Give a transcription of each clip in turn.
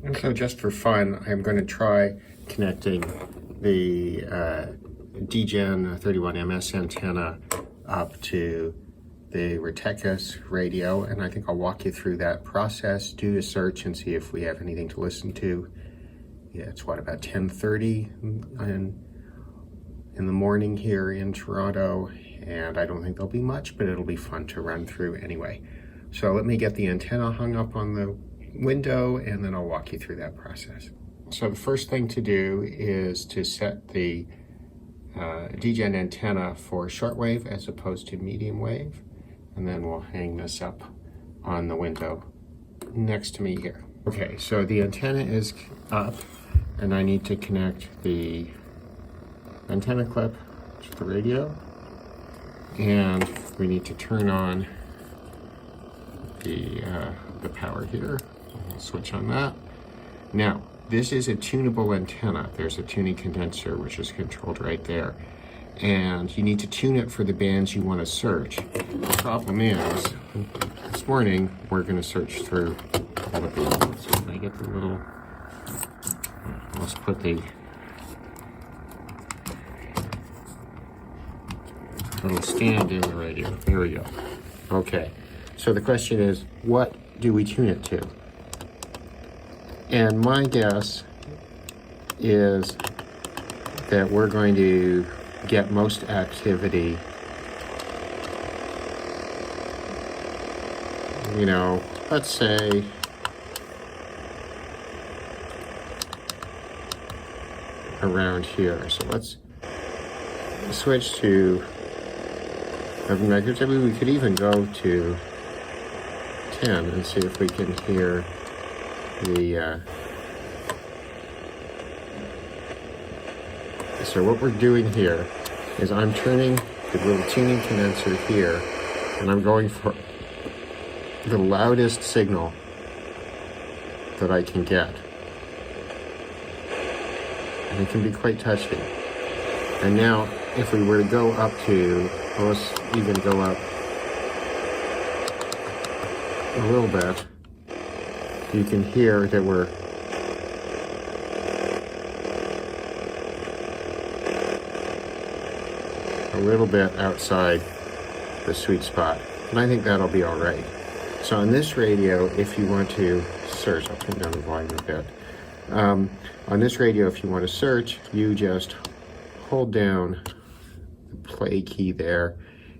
And so just for fun, I'm going to try connecting the Degen 31MS antenna up to the Retekess radio, and I think I'll walk you through that process, do a search and see if we have anything to listen to. Yeah, it's what, about 10:30 in the morning here in Toronto, and I don't think there'll be much, but it'll be fun to run through anyway. So let me get the antenna hung up on the window, and then I'll walk you through that process. So the first thing to do is to set the Degen antenna for shortwave as opposed to medium wave, and then we'll hang this up on the window next to me here. Okay, so the antenna is up, and I need to connect the antenna clip to the radio, and we need to turn on the power here. We'll switch on that. Now, this is a tunable antenna. There's a tuning condenser which is controlled right there. And you need to tune it for the bands you want to search. The problem is, this morning, we're going to search through all the bands. So can I get the little, let's put the little stand in the radio. There we go. Okay, so the question is, what do we tune it to? And my guess is that we're going to get most activity, you know, let's say around here. So let's switch to 11 megahertz. I mean, we could even go to 10 and see if we can hear the so what we're doing here is I'm turning the little tuning condenser here, and I'm going for the loudest signal that I can get, and it can be quite touchy. And now if we were to go up to, well, let's even go up a little bit, you can hear that we're a little bit outside the sweet spot, and I think that'll be all right. So on this radio, if you want to search, I'll turn down the volume a bit. On this radio, if you want to search, you just hold down the play key there,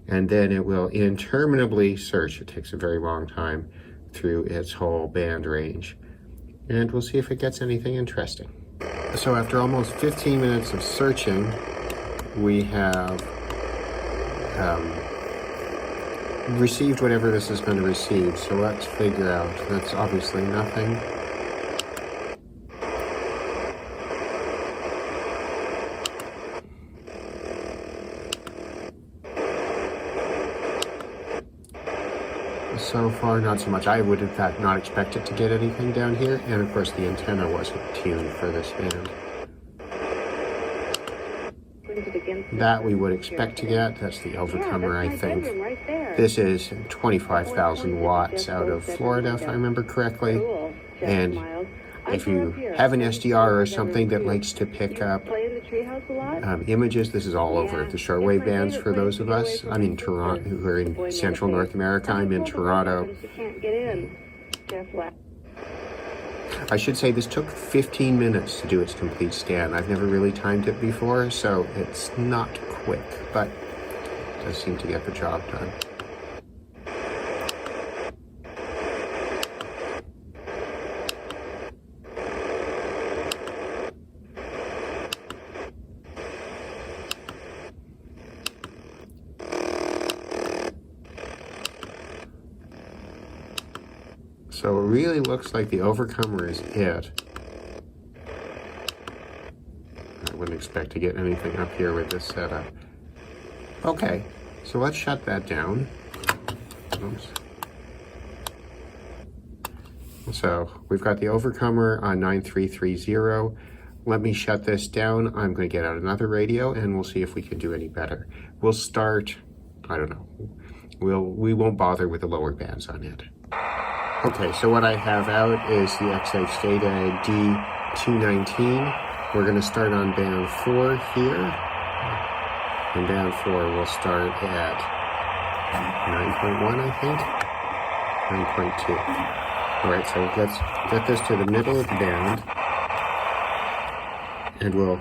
and then it will interminably search. It takes a very long time through its whole band range, and we'll see if it gets anything interesting. So after almost 15 minutes of searching, we have received whatever this is going to receive. So let's figure out, that's obviously nothing. So far, not so much. I would in fact not expect it to get anything down here, and of course the antenna wasn't tuned for this band. That we would expect to get. That's the overcomer, I think. This is 25,000 watts out of Florida, if I remember correctly. And if you have an SDR or something that likes to pick up images, this is all over the shortwave bands for those of us. I'm in Toronto, who are in Central North America. I'm in Toronto. I should say this took 15 minutes to do its complete scan. I've never really timed it before, so it's not quick, but it does seem to get the job done. So it really looks like the overcomer is it. I wouldn't expect to get anything up here with this setup. Okay, so let's shut that down. Oops. So we've got the overcomer on 9330. Let me shut this down. I'm going to get out another radio and we'll see if we can do any better. We'll start, I don't know, we won't bother with the lower bands on it. Okay, so what I have out is the XHData D219. We're going to start on band 4 here. And band 4 will start at 9.1, I think. 9.2. Alright, so let's get this to the middle of the band. And we'll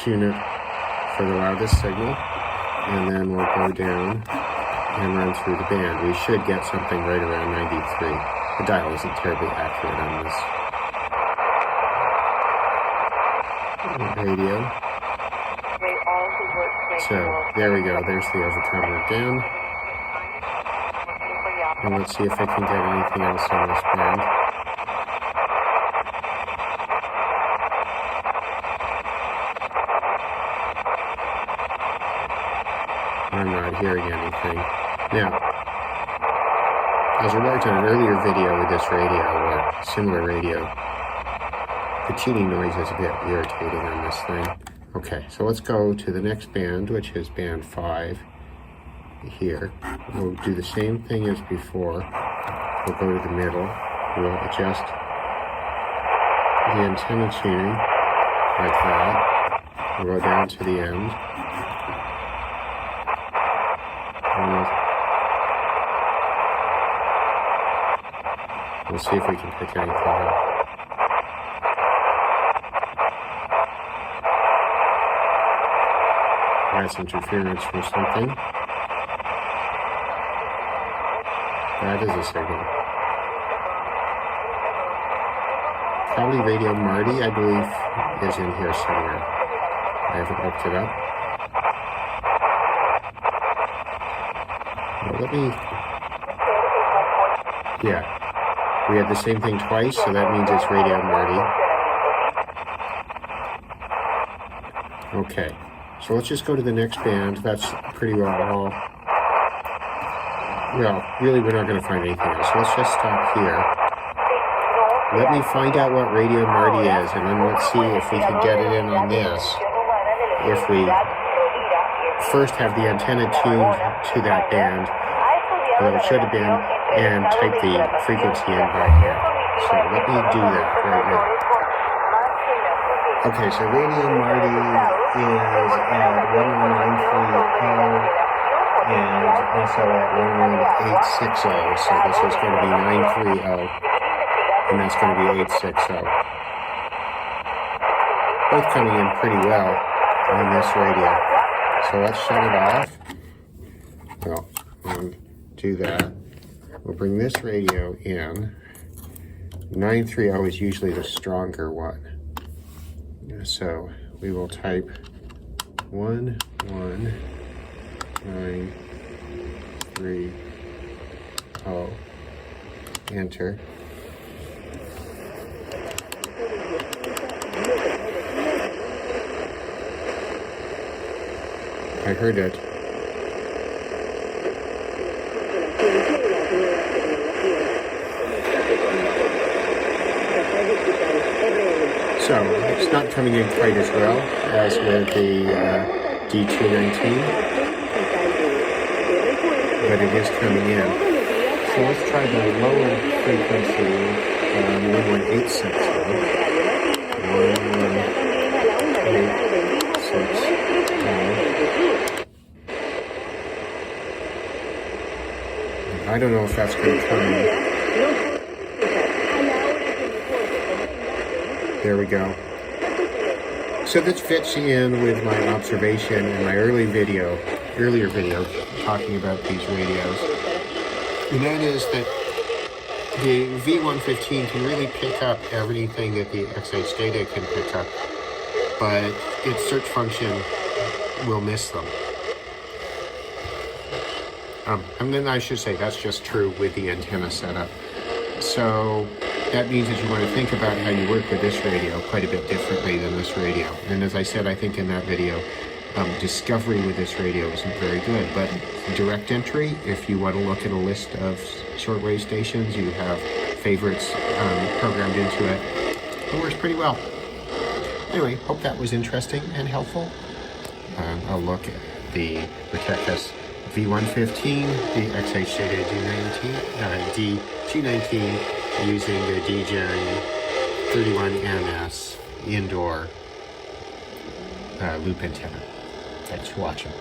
tune it for the loudest signal. And then we'll go down and run through the band. We should get something right around 93. The dial isn't terribly accurate on this radio. So there we go, there's the overcomer again. And let's see if I can get anything else on this band. I'm not hearing anything. Now, as remarked on an earlier video with this radio, or similar radio, the tuning noise is a bit irritating on this thing. Okay, so let's go to the next band, which is band 5 here. We'll do the same thing as before. We'll go to the middle. We'll adjust the antenna tuning like that. We'll go down to the end. We'll see if we can pick anything up. That's interference from something. That is a signal. Probably Radio Marty, I believe, is in here somewhere. I haven't looked it up. Well, let me... Yeah. We had the same thing twice, so that means it's Radio Marty. Okay. So let's just go to the next band. That's pretty well all. Well, really, we're not going to find anything else. So let's just stop here. Let me find out what Radio Marty is, and then let's see if we can get it in on this. If we first have the antenna tuned to that band, or it should have been, and type the frequency in by here. So let me do that right now. Okay, so Radio Marty is at 11930 and also at 11860. So this is going to be 930 and that's going to be 860. Both coming in pretty well on this radio. So let's shut it off. Well, we'll do that. We'll bring this radio in. 930 is usually the stronger one. So we will type 11930, enter. I heard it. So it's not coming in quite as well as with the D219, but it is coming in. So let's try the lower frequency, 11860. 11860. I don't know if that's going to come in. There we go. So this fits in with my observation in my earlier video talking about these radios. And that is that the V115 can really pick up everything that the XHData can pick up, but its search function will miss them. And then I should say that's just true with the antenna setup. So that means that you want to think about how you work with this radio quite a bit differently than this radio. And as I said, I think in that video, discovery with this radio isn't very good, but direct entry, if you want to look at a list of shortwave stations, you have favorites programmed into it. It works pretty well. Anyway, hope that was interesting and helpful. I'll look at the Retekess V115, the XHData D219 using the Degen 31MS indoor loop antenna. Thanks for watching.